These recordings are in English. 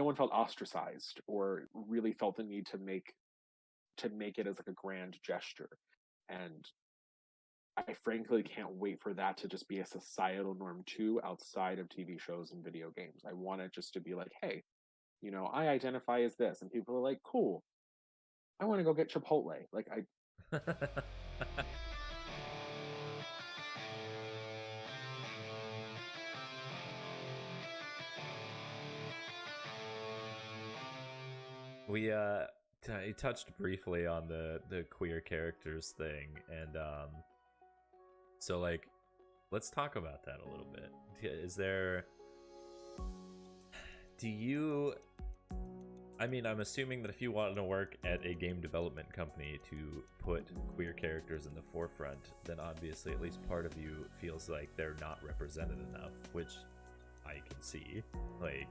one felt ostracized or really felt the need to make it as like a grand gesture. And I frankly can't wait for that to just be a societal norm too, outside of TV shows and video games. I want it just to be like, hey, I identify as this, and people are like, cool. I want to go get Chipotle. Like We he touched briefly on the queer characters thing, and so like let's talk about that a little bit. Is there, do you, I mean, I'm assuming that if you want to work at a game development company to put queer characters in the forefront, then obviously at least part of you feels like they're not represented enough, which I can see. Like,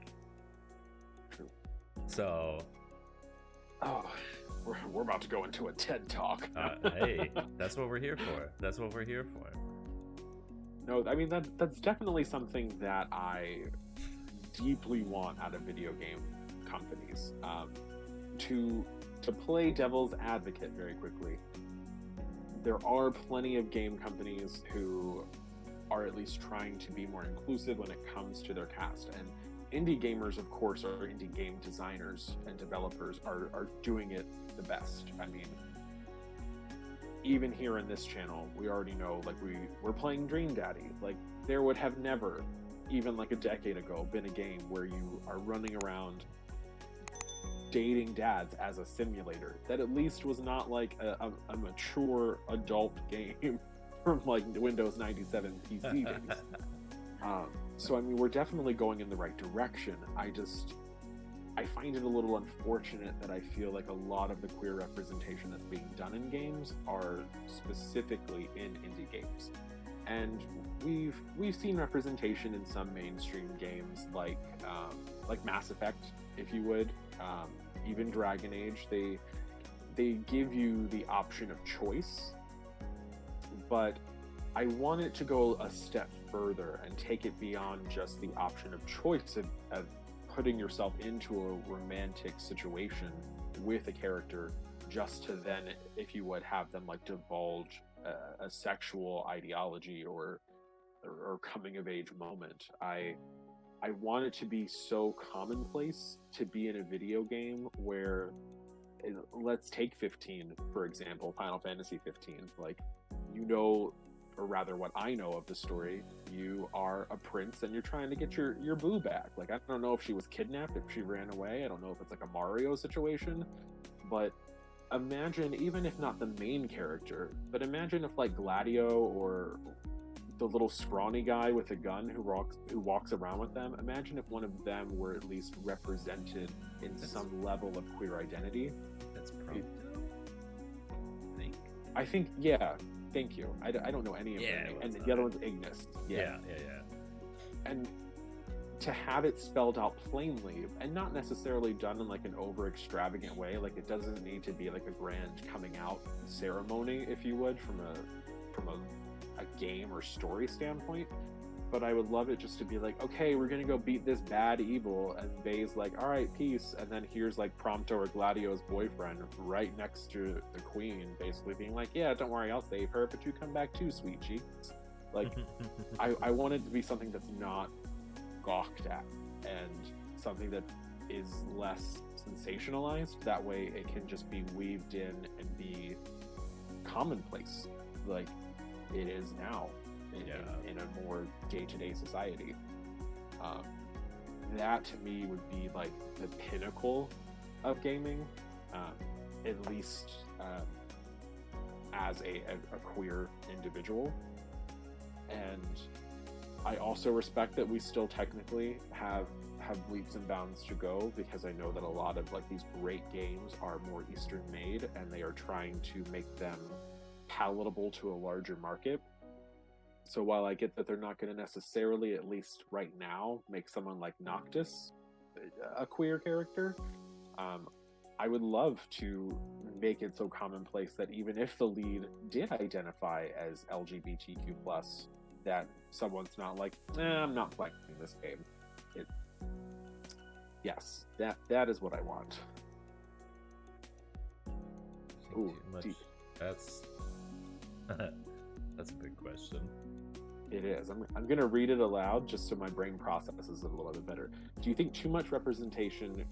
True. So Oh, we're about to go into a TED talk. Hey, that's what we're here for. That's what we're here for. No, I mean that's definitely something that I deeply want out of video game companies. To play devil's advocate very quickly, there are plenty of game companies who are at least trying to be more inclusive when it comes to their cast. And indie gamers, of course, or indie game designers and developers are doing it the best. I mean, even here in this channel, we already know, like, we're playing Dream Daddy. Like, there would have never, even like a decade ago, been a game where you are running around dating dads as a simulator that at least was not like a mature adult game from like Windows 97 PC days. So I mean, we're definitely going in the right direction. I find it a little unfortunate that I feel like a lot of the queer representation that's being done in games are specifically in indie games. And we've seen representation in some mainstream games like Mass Effect, if you would, even Dragon Age. They give you the option of choice, but I want it to go a step further and take it beyond just the option of choice of putting yourself into a romantic situation with a character just to then, if you would, have them like divulge a sexual ideology or coming of age moment. I want it to be so commonplace to be in a video game where, let's take 15 for example, Final Fantasy 15. Like, or rather what I know of the story, you are a prince and you're trying to get your boo back. Like, I don't know if she was kidnapped, if she ran away. I don't know if it's like a Mario situation, but imagine, even if not the main character, but imagine if like Gladio or the little scrawny guy with a gun who walks around with them, imagine if one of them were at least represented in some level of queer identity. That's probably, I think, yeah. Thank you. I don't know any of them. And the other one's Ignis. Yeah. And to have it spelled out plainly, and not necessarily done in like an over extravagant way, like it doesn't need to be like a grand coming out ceremony, if you would, from a game or story standpoint. But I would love it just to be like, okay, we're gonna go beat this bad evil, and Bay's like, all right, peace, and then here's like Prompto or Gladio's boyfriend right next to the queen, basically being like, yeah, don't worry, I'll save her, but you come back too, sweet cheeks. Like, I want it to be something that's not gawked at, and something that is less sensationalized. That way it can just be weaved in and be commonplace, like it is now. In a more day-to-day society. That to me would be like the pinnacle of gaming, at least as a queer individual. And I also respect that we still technically have leaps and bounds to go, because I know that a lot of like these great games are more Eastern made and they are trying to make them palatable to a larger market. So while I get that they're not going to necessarily, at least right now, make someone like Noctis a queer character, I would love to make it so commonplace that even if the lead did identify as LGBTQ+, that someone's not like, I'm not playing this game. Yes, that is what I want. Ooh, Too much. deep. That's that's a big question. It is. I'm going to read it aloud just so my brain processes it a little bit better. Do you think too much representation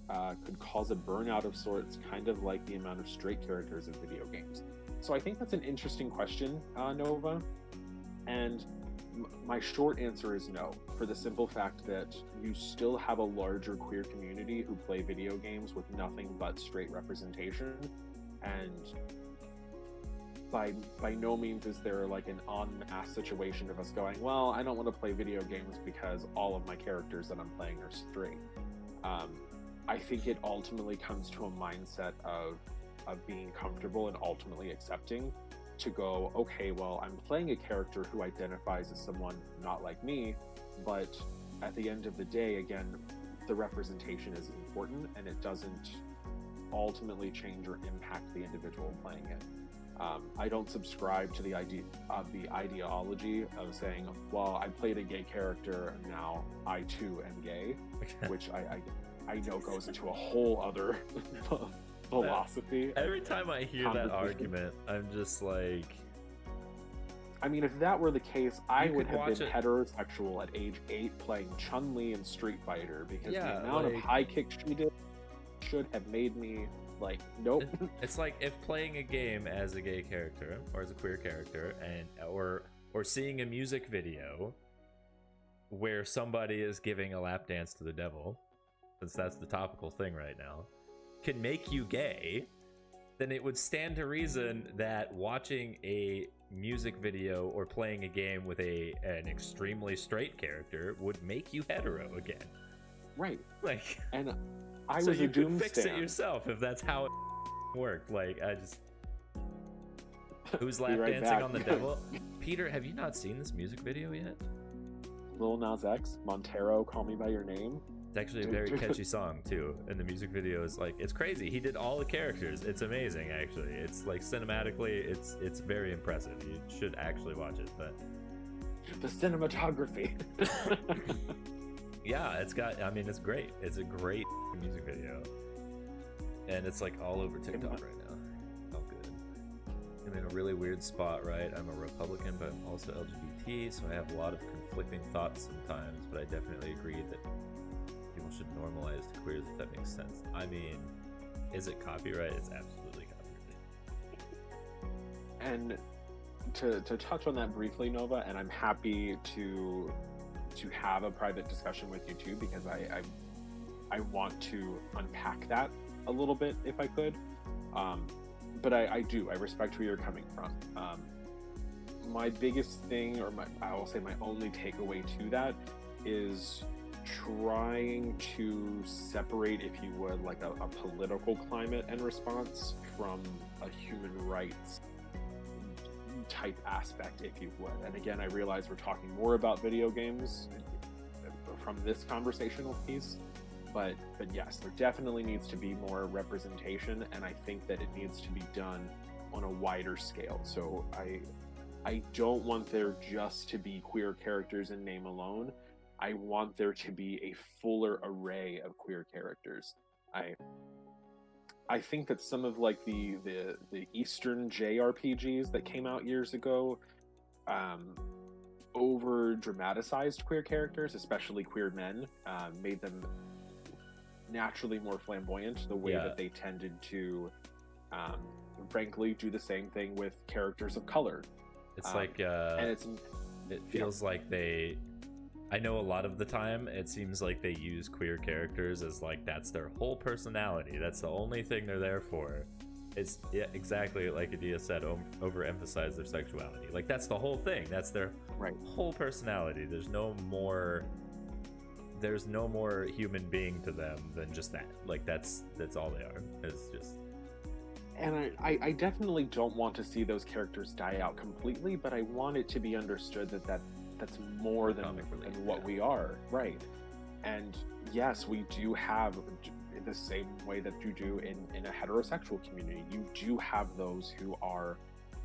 could cause a burnout of sorts, kind of like the amount of straight characters in video games? So I think that's an interesting question, Nova. And my short answer is no, for the simple fact that you still have a larger queer community who play video games with nothing but straight representation. And by no means is there like an en masse situation of us going, well, I don't want to play video games because all of my characters that I'm playing are straight. I think it ultimately comes to a mindset of being comfortable and ultimately accepting to go, okay, well, I'm playing a character who identifies as someone not like me, but at the end of the day, again, the representation is important and it doesn't ultimately change or impact the individual playing it. I don't subscribe to the idea of the ideology of saying, well, I played a gay character and now I too am gay, which I know goes into a whole other philosophy. Every time I hear that argument, I'm just like, I mean, if that were the case, I would have been heterosexual at age 8 playing Chun-Li in Street Fighter, because the amount of high kicks she did should have made me like, nope. It's like if playing a game as a gay character or as a queer character, and or seeing a music video where somebody is giving a lap dance to the devil, since that's the topical thing right now, can make you gay, then it would stand to reason that watching a music video or playing a game with an extremely straight character would make you hetero again. Right. Like, and I so was you a could doom fix stand. it yourself if that's how it worked. Like, I just... Who's lap right dancing back. on the devil? Peter, have you not seen this music video yet? Lil Nas X, Montero, Call Me By Your Name. It's actually a very catchy song, too. And the music video is like, it's crazy. He did all the characters. It's amazing, actually. It's like, cinematically, it's very impressive. You should actually watch it, but... The cinematography. Yeah, it's it's great. It's a great music video. And it's like all over TikTok right now. Oh, good. I'm in a really weird spot, right? I'm a Republican, but I'm also LGBT, so I have a lot of conflicting thoughts sometimes, but I definitely agree that people should normalize queers, if that makes sense. I mean, is it copyright? It's absolutely copyright. And to touch on that briefly, Nova, and I'm happy to have a private discussion with you too, because I want to unpack that a little bit if I could. But I respect where you're coming from. My biggest thing, or I will say my only takeaway to that, is trying to separate, if you would, like a political climate and response from a human rights type aspect, if you would. And again, I realize we're talking more about video games from this conversational piece, but yes, there definitely needs to be more representation, and I think that it needs to be done on a wider scale. So I don't want there just to be queer characters in name alone. I want there to be a fuller array of queer characters. I think that some of like the Eastern JRPGs that came out years ago over dramatized queer characters, especially queer men, made them naturally more flamboyant, the way that they tended to frankly do the same thing with characters of color. It's like and it feels like I know a lot of the time it seems like they use queer characters as like that's their whole personality. That's the only thing they're there for. It's exactly like Adia said, overemphasize their sexuality. Like that's the whole thing. That's their whole personality. There's no more human being to them than just that. Like that's all they are. It's just... And I definitely don't want to see those characters die out completely, but I want it to be understood that's more than what we are, right? And yes, we do have, in the same way that you do in a heterosexual community, you do have those who are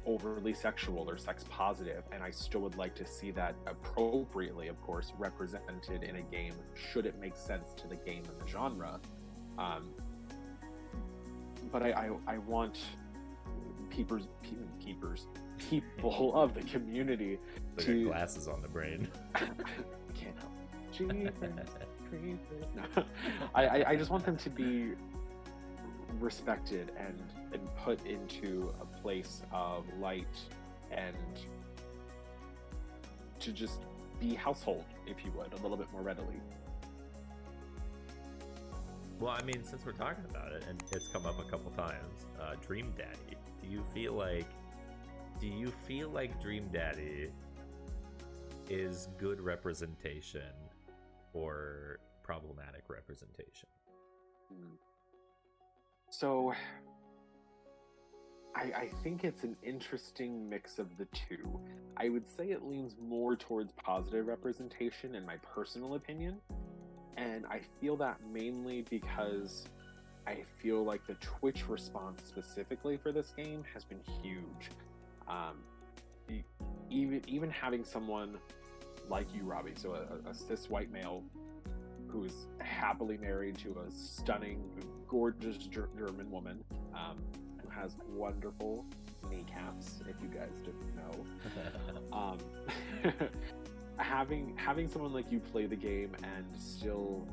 overly sexual or sex positive, and I still would like to see that appropriately, of course, represented in a game should it make sense to the game and the genre. But I want people of the community Put to your glasses on the brain. Can't help. Jeepers creepers. No. I just want them to be respected and put into a place of light and to just be household, if you would, a little bit more readily. Well, I mean, since we're talking about it, and it's come up a couple times, Dream Daddy. Do you feel like Dream Daddy is good representation or problematic representation? So I think it's an interesting mix of the two. I would say it leans more towards positive representation in my personal opinion. And I feel that mainly because I feel like the Twitch response specifically for this game has been huge. Even having someone like you, Robbie, so a cis white male who's happily married to a stunning, gorgeous German woman who has wonderful kneecaps, if you guys didn't know. Having someone like you play the game and still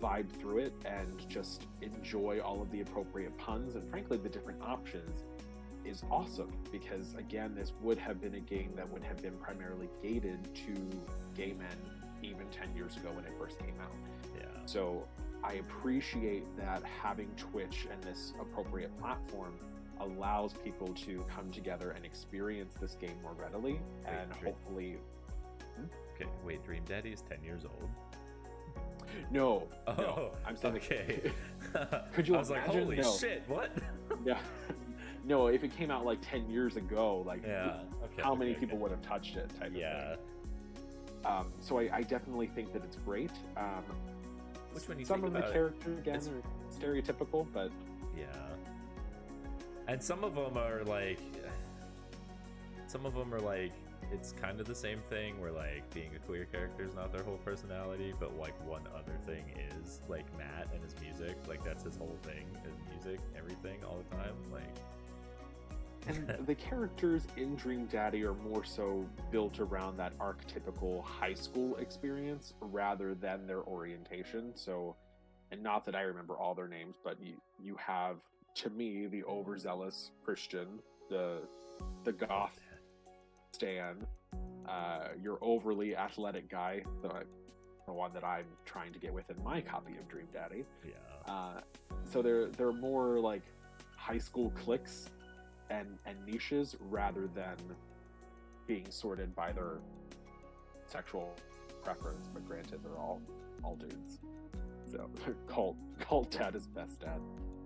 vibe through it and just enjoy all of the appropriate puns and frankly the different options is awesome, because again, this would have been a game that would have been primarily gated to gay men even 10 years ago when it first came out. Yeah. So I appreciate that having Twitch and this appropriate platform allows people to come together and experience this game more readily and hopefully... Okay, wait, Dream Daddy is 10 years old? No. Oh, no. I'm saying okay. Could you I was like, imagine? holy shit, what? Yeah. No, if it came out like 10 years ago, like how many people would have touched it type of thing. So I definitely think that it's great. Which when you some think of the about characters again are stereotypical, but yeah. And some of them are like it's kind of the same thing where like being a queer character is not their whole personality, but like one other thing is like Matt and his music, like that's his whole thing, his music, everything all the time, like. And the characters in Dream Daddy are more so built around that archetypical high school experience rather than their orientation. So, and not that I remember all their names, but you have, to me, the overzealous Christian, the goth Stan, your overly athletic guy, the one that I'm trying to get with in my copy of Dream Daddy. Yeah. So they're more like high school cliques and niches rather than being sorted by their sexual preference. But granted, they're all dudes. So cult dad is best dad.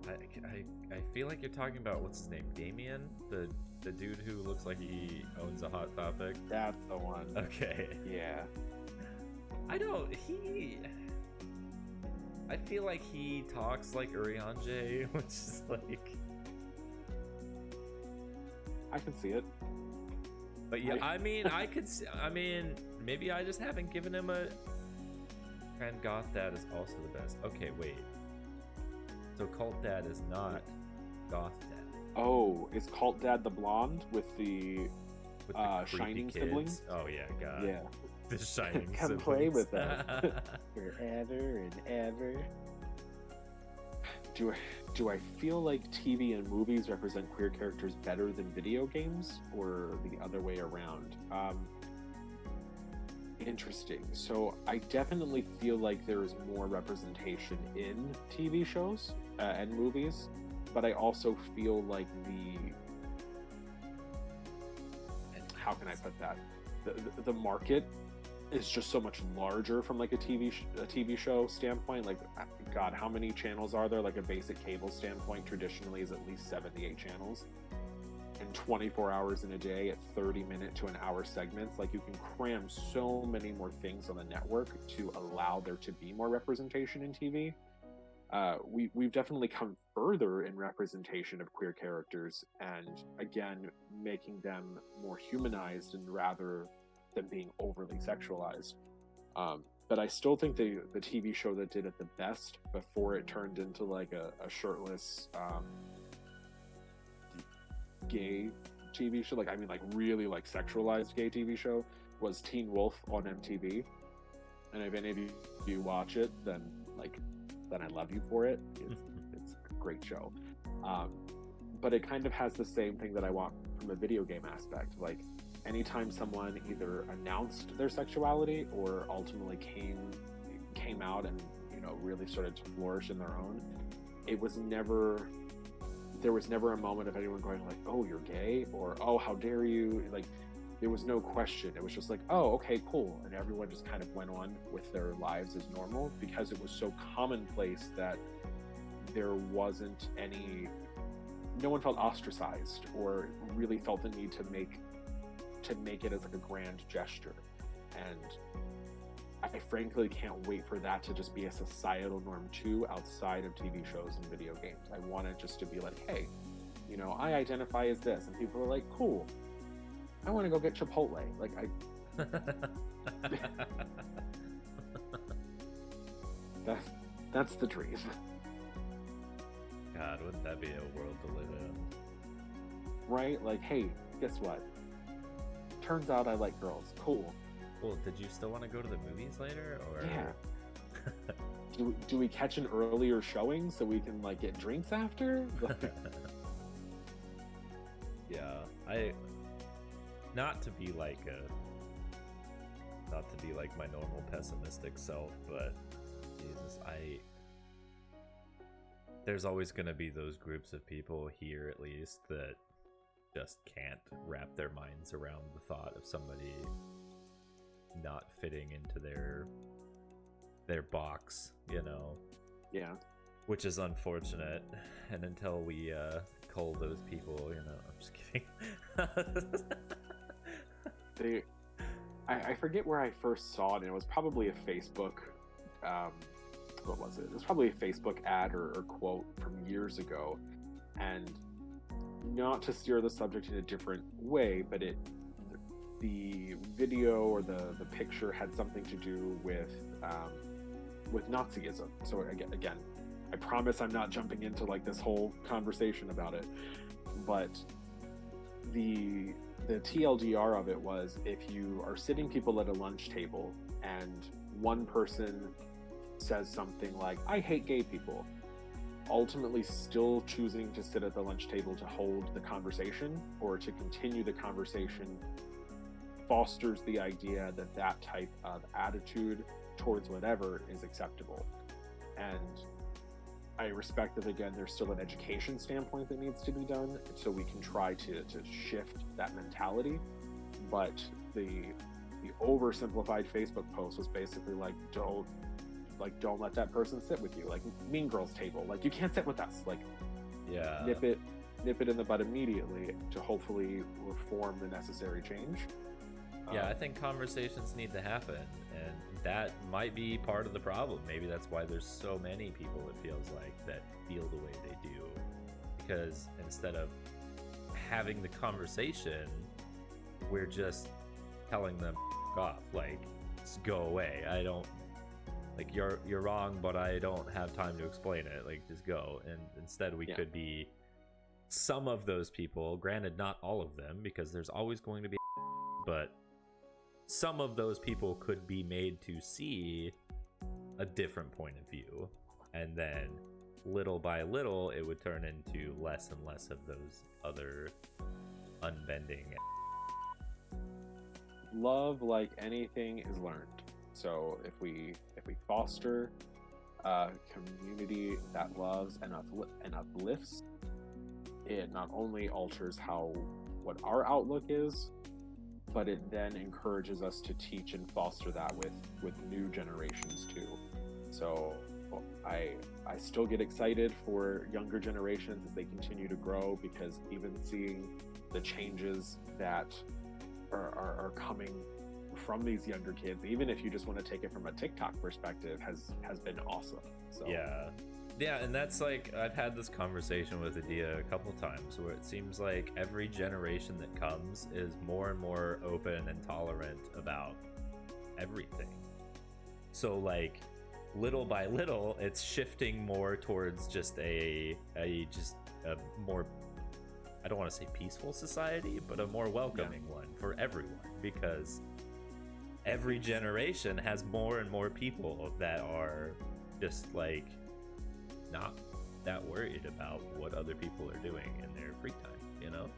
I feel like you're talking about what's his name, Damien, the dude who looks like he owns a Hot Topic. That's the one. Okay. Yeah. I feel like he talks like Urianger, which is like. I can see it. But yeah, I mean, maybe I just haven't given him a. And Goth Dad is also the best. Okay, wait. So Cult Dad is not Goth Dad. Oh, is Cult Dad the blonde with the Shining kids? Siblings? Oh yeah, God. Yeah. The Shining Come siblings. play with us. Forever and ever. Do I feel like TV and movies represent queer characters better than video games, or the other way around? Interesting. So I definitely feel like there is more representation in TV shows and movies, but I also feel like how can I put that? The market is just so much larger from like a TV show standpoint. Like, God, how many channels are there? Like a basic cable standpoint traditionally is at least 78 channels, and 24 hours in a day at 30-minute to an hour segments. Like, you can cram so many more things on the network to allow there to be more representation in TV. we've definitely come further in representation of queer characters, and again, making them more humanized and rather than being overly sexualized. But I still think the TV show that did it the best before it turned into like a shirtless gay TV show, like I mean like really like sexualized gay TV show, was Teen Wolf on MTV. And if any of you watch it, then I love you for it. It's a great show. But it kind of has the same thing that I want from a video game aspect. Like anytime someone either announced their sexuality or ultimately came out and, you know, really started to flourish in their own, there was never a moment of anyone going like, oh, you're gay, or oh, how dare you. Like there was no question. It was just like, oh, okay, cool. And everyone just kind of went on with their lives as normal, because it was so commonplace that there wasn't no one felt ostracized or really felt the need to make it as like a grand gesture. And I frankly can't wait for that to just be a societal norm too, outside of TV shows and video games. I want it just to be like, hey, you know, I identify as this, and people are like, cool, I want to go get Chipotle. Like that's the dream. God, wouldn't that be a world to live in? Right? Like, hey, guess what? Turns out I like girls. Cool. Well, did you still want to go to the movies later, or? Yeah. Do we catch an earlier showing so we can like get drinks after? Yeah, not to be like my normal pessimistic self, but Jesus, there's always going to be those groups of people here, at least, that just can't wrap their minds around the thought of somebody not fitting into their box, you know. Yeah. Which is unfortunate. And until we cull those people, you know, I'm just kidding. I forget where I first saw it, and it was probably a Facebook what was it? It was probably a Facebook ad or quote from years ago. And not to steer the subject in a different way, but the video or the picture had something to do with Nazism. So again, I promise I'm not jumping into like this whole conversation about it, but the TLDR of it was, if you are sitting people at a lunch table and one person says something like, I hate gay people, ultimately still choosing to sit at the lunch table to hold the conversation or to continue the conversation fosters the idea that that type of attitude towards whatever is acceptable. And I respect that, again, there's still an education standpoint that needs to be done so we can try to shift that mentality. But the oversimplified Facebook post was basically like, don't let that person sit with you. Like Mean Girls table, like you can't sit with us. Like, yeah, nip it in the bud immediately to hopefully reform the necessary change. Yeah, I think conversations need to happen, and that might be part of the problem. Maybe that's why there's so many people, it feels like, that feel the way they do. Because instead of having the conversation, we're just telling them off, like, just go away. I don't, like, you're wrong, but I don't have time to explain it. Like, just go. And instead we could be some of those people, granted not all of them, because there's always going to be, but some of those people could be made to see a different point of view, and then little by little it would turn into less and less of those other unbending. Love, like anything, is learned. So if we foster a community that loves and uplifts, it not only alters what our outlook is, but it then encourages us to teach and foster that with new generations too. So I still get excited for younger generations as they continue to grow, because even seeing the changes that are coming from these younger kids, even if you just want to take it from a TikTok perspective, has been awesome. So yeah, Yeah, and that's like, I've had this conversation with Adia a couple times where it seems like every generation that comes is more and more open and tolerant about everything. So like little by little, it's shifting more towards just a more, I don't want to say peaceful society, but a more welcoming one for everyone, because every generation has more and more people that are just like not that worried about what other people are doing in their free time, you know?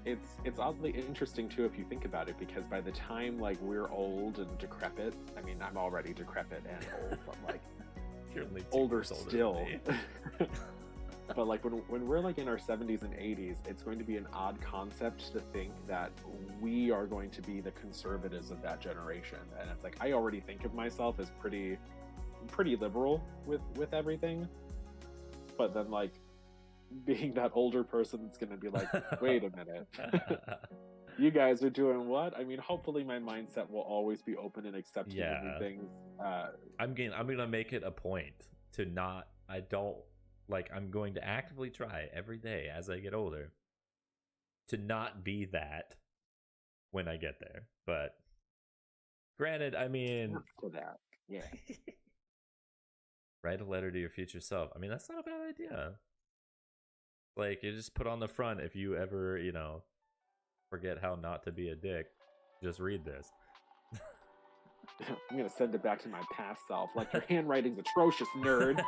It's oddly interesting too if you think about it, because by the time like we're old and decrepit, I mean I'm already decrepit and old, but like You're only 2 older years older still. than me. But like when we're like in our 70s and 80s, it's going to be an odd concept to think that we are going to be the conservatives of that generation. And it's like I already think of myself as pretty liberal with everything. But then like being that older person that's going to be like, wait a minute. You guys are doing what? I mean, hopefully my mindset will always be open and accepting of new things. I'm gonna make it a point to not, I'm going to actively try every day as I get older to not be that when I get there. But granted, I mean, for that, yeah. Write a letter to your future self. I mean, that's not a bad idea. Like, you just put on the front, if you ever, forget how not to be a dick, just read this. I'm gonna send it back to my past self. Like, your handwriting's atrocious, nerd.